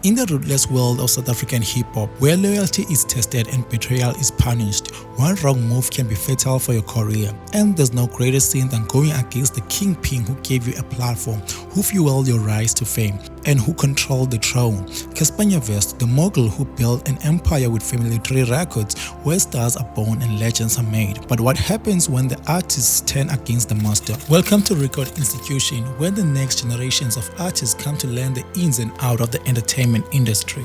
In the ruthless world of South African hip-hop, where loyalty is tested and betrayal is punished, one wrong move can be fatal for your career. And there's no greater sin than going against the kingpin who gave you a platform, who fueled your rise to fame, and who controlled the throne. Cassper Nyovest, the mogul who built an empire with Family Tree Records, where stars are born and legends are made. But what happens when the artists turn against the master? Welcome to Record Institution, where the next generations of artists come to learn the ins and outs of the entertainment industry.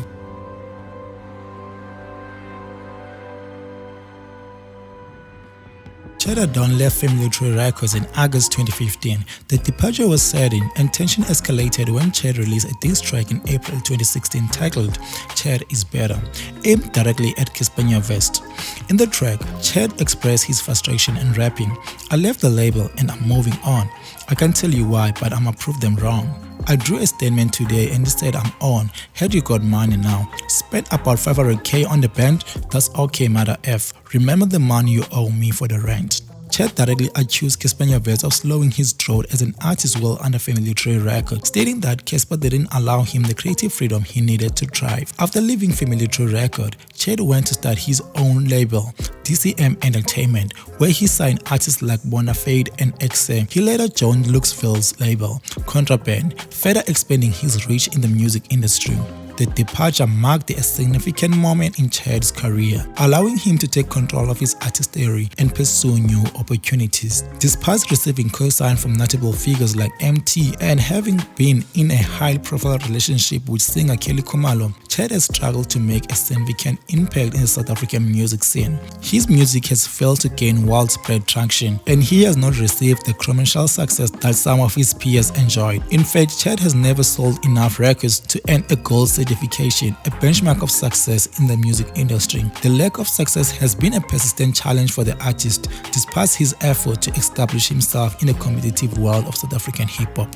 Cheddar Don left Family Tree Records in August 2015. The departure was sudden and tension escalated when Ched released a diss track in April 2016 titled Ched is Better, aimed directly at Cassper Nyovest. In the track, Ched expressed his frustration and rapping, "I left the label and I'm moving on. I can't tell you why, but I'ma prove them wrong. I drew a statement today and said I'm on. Had you got money now? Spent about 500k on the band? That's okay, matter F. Remember the money you owe me for the rent." Ched directly accused Cassper Nyovest of slowing his throat as an artist well under Family Tree Records, stating that Cassper didn't allow him the creative freedom he needed to thrive. After leaving Family Tree Records, Ched went to start his own label, DCM Entertainment, where he signed artists like Bonafide and Exe. He later joined Luxville's label, Contraband, further expanding his reach in the music industry. The departure marked a significant moment in Ched's career, allowing him to take control of his artistry and pursue new opportunities. Despite receiving co-sign from notable figures like MT and having been in a high-profile relationship with singer Kelly Khumalo, Ched has struggled to make a significant impact in the South African music scene. His music has failed to gain widespread traction, and he has not received the commercial success that some of his peers enjoyed. In fact, Ched has never sold enough records to earn a gold certification, a benchmark of success in the music industry. The lack of success has been a persistent challenge for the artist, despite his effort to establish himself in the competitive world of South African hip-hop.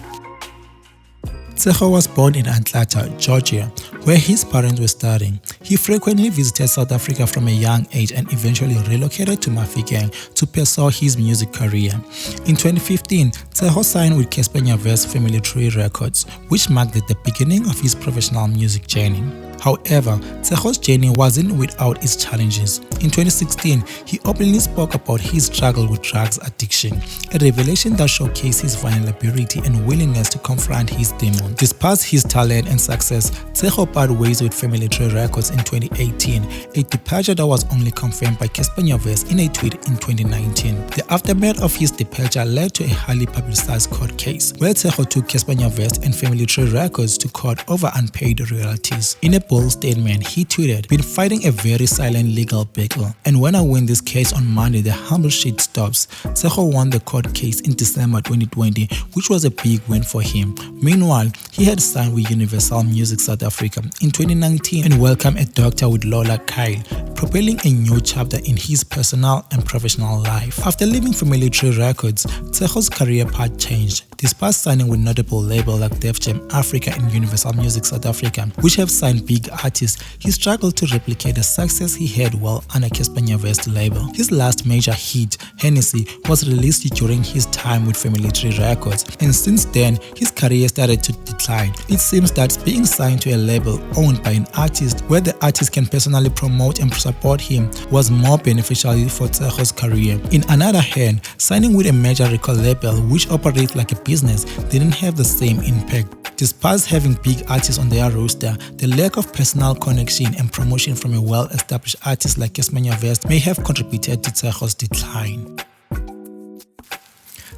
Tsecho was born in Atlanta, Georgia, where his parents were studying. He frequently visited South Africa from a young age and eventually relocated to Mafikeng to pursue his music career. In 2015, Tsecho signed with Cassper Nyovest Family Tree Records, which marked the beginning of his professional music journey. However, Tsecho's journey wasn't without its challenges. In 2016, he openly spoke about his struggle with drugs addiction, a revelation that showcased his vulnerability and willingness to confront his demons. Despite his talent and success, Tsecho parted ways with Family Tree Records in 2018, a departure that was only confirmed by Cassper Nyovest in a tweet in 2019. The aftermath of his departure led to a highly publicized court case, where Tsecho took Cassper Nyovest and Family Tree Records to court over unpaid royalties. In a bold statement, he tweeted, "Been fighting a very silent legal battle, and when I win this case on Monday, the humble shit stops." Tsecho won the court case in December 2020, which was a big win for him. Meanwhile, he had signed with Universal Music South Africa in 2019 and welcomed a doctor with Lola Kyle, propelling a new chapter in his personal and professional life. After leaving Family Tree Records, Tsecho's career path changed. Despite signing with notable labels like Def Jam Africa and Universal Music South Africa, which have signed big artists, he struggled to replicate the success he had while under Cassper Nyovest's label. His last major hit, Hennessy, was released during his time with Family Tree Records, and since then, his career started to decline. It seems that being signed to a label owned by an artist, where the artist can personally promote and support him, was more beneficial for Tsecho's career. In another hand, signing with a major record label, which operates like a business, didn't have the same impact. Despite having big artists on their roster, the lack of personal connection and promotion from a well-established artist like Cassper Nyovest may have contributed to Tsecho's decline.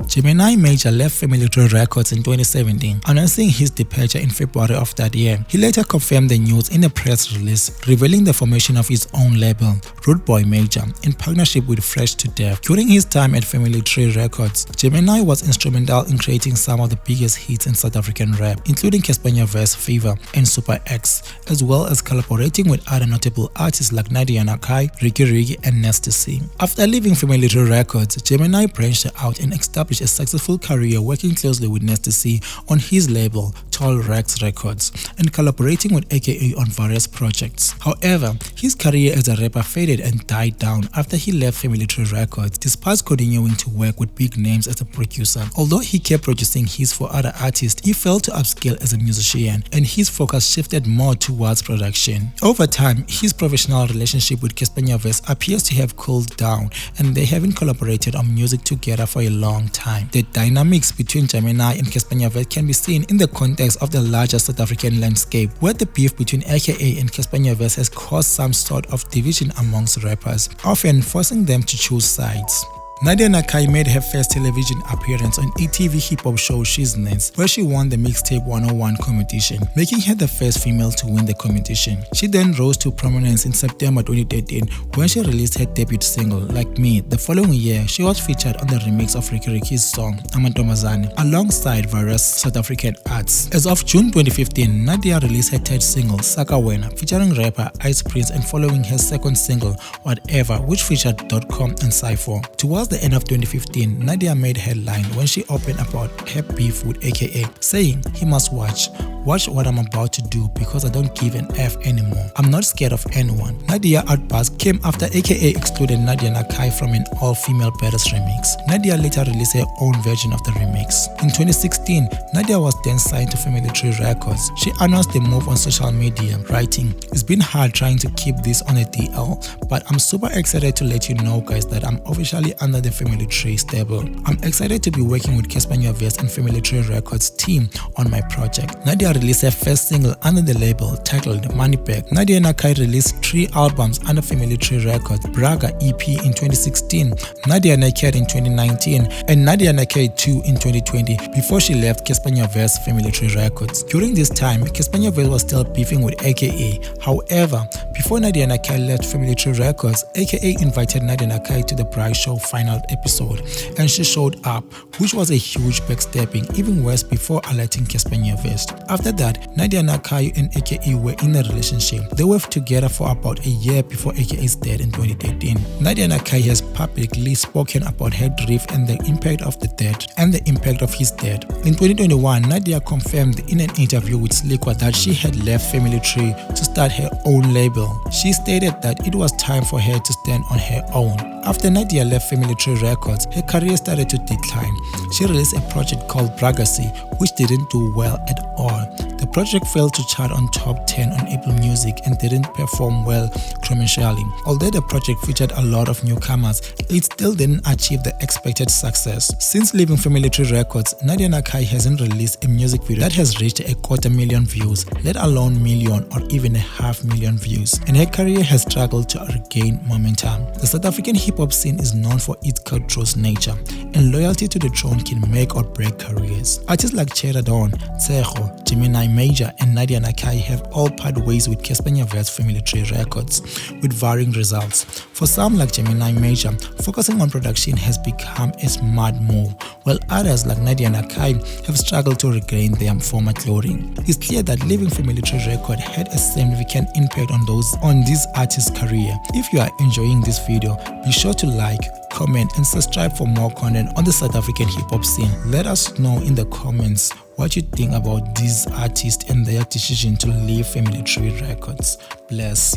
Gemini Major left Family Tree Records in 2017, announcing his departure in February of that year. He later confirmed the news in a press release, revealing the formation of his own label, Rude Boy Major, in partnership with Fresh to Death. During his time at Family Tree Records, Gemini was instrumental in creating some of the biggest hits in South African rap, including Cassper Nyovest, Fever, and Super X, as well as collaborating with other notable artists like Nadia Nakai, Ricky and Nasty C. After leaving Family Tree Records, Gemini branched out and established established a successful career working closely with Nasty C on his label, Tall Rex Records, and collaborating with AKA on various projects. However, his career as a rapper faded and died down after he left Family Tree Records, despite continuing to work with big names as a producer. Although he kept producing hits for other artists, he failed to upskill as a musician, and his focus shifted more towards production. Over time, his professional relationship with Cassper Nyovest appears to have cooled down, and they haven't collaborated on music together for a long time. The dynamics between Gemini and Cassper Nyovest can be seen in the context of the larger South African landscape, where the beef between AKA and Cassper Nyovest has caused some sort of division amongst rappers, often forcing them to choose sides. Nadia Nakai made her first television appearance on ETV hip-hop show Shiznets, where she won the Mixtape 101 competition, making her the first female to win the competition. She then rose to prominence in September 2013 when she released her debut single, Like Me. The following year, she was featured on the remix of Ricky Ricky's song, Amantombazane, alongside various South African acts. As of June 2015, Nadia released her third single, Saka Wena, featuring rapper Ice Prince, and following her second single, Whatever, which featured .com and Cypher. Towards the end of 2015, Nadia made headline when she opened about her beef with AKA, saying, "He must watch what I'm about to do because I don't give an F anymore. I'm not scared of anyone." Nadia outburst came after AKA excluded Nadia Nakai from an all-female Badass remix. Nadia later released her own version of the remix. In 2016, Nadia was then signed to Family Tree Records. She announced the move on social media, writing, "It's been hard trying to keep this on a DL, but I'm super excited to let you know guys that I'm officially under the Family Tree stable. I'm excited to be working with Cassper Nyovest and Family Tree Records team on my project." Nadia released her first single under the label titled Money Back. Nadia Nakai released 3 albums under Family Tree Records, Braga EP in 2016, Nadia Naked in 2019, and Nadia Naked 2 in 2020 before she left Cassper Nyovest Family Tree Records. During this time, Cassper Nyovest was still beefing with AKA. However, before Nadia Nakai left Family Tree Records, AKA invited Nadia Nakai to the Bride Show final episode, and she showed up, which was a huge backstabbing, even worse before alerting Cassper Nyovest. After that, Nadia Nakai and AKA were in a relationship. They were together for about a year before AKA's death in 2013. Nadia Nakai has publicly spoken about her grief and the impact of the death and the impact of his death. In 2021, Nadia confirmed in an interview with Slickwa that she had left Family Tree to start her own label. She stated that it was time for her to stand on her own. After Nadia left Family Tree Records, her career started to decline. She released a project called Bragacy, which didn't do well at all. The project failed to chart on top 10 on Apple Music and didn't perform well commercially. Although the project featured a lot of newcomers, it still didn't achieve the expected success. Since leaving Family Tree Records, Nadia Nakai hasn't released a music video that has reached 250,000 views, let alone million or even 500,000 views, and her career has struggled to regain momentum. The South African hip-hop scene is known for its cutthroat nature, and loyalty to the throne can make or break careers. Artists like Chera Dawn, Tsecho, Gemini Major, and Nadia Nakai have all parted ways with Cassper Nyovest Family Tree Records, with varying results. For some like Gemini Major, focusing on production has become a smart move, while others like Nadia Nakai have struggled to regain their former glory. It's clear that leaving Family Tree Records had a significant impact on these artists' career. If you are enjoying this video, be sure to like, comment, and subscribe for more content on the South African hip-hop scene. Let us know in the comments what you think about these artists and their decision to leave Family Tree Records. Bless.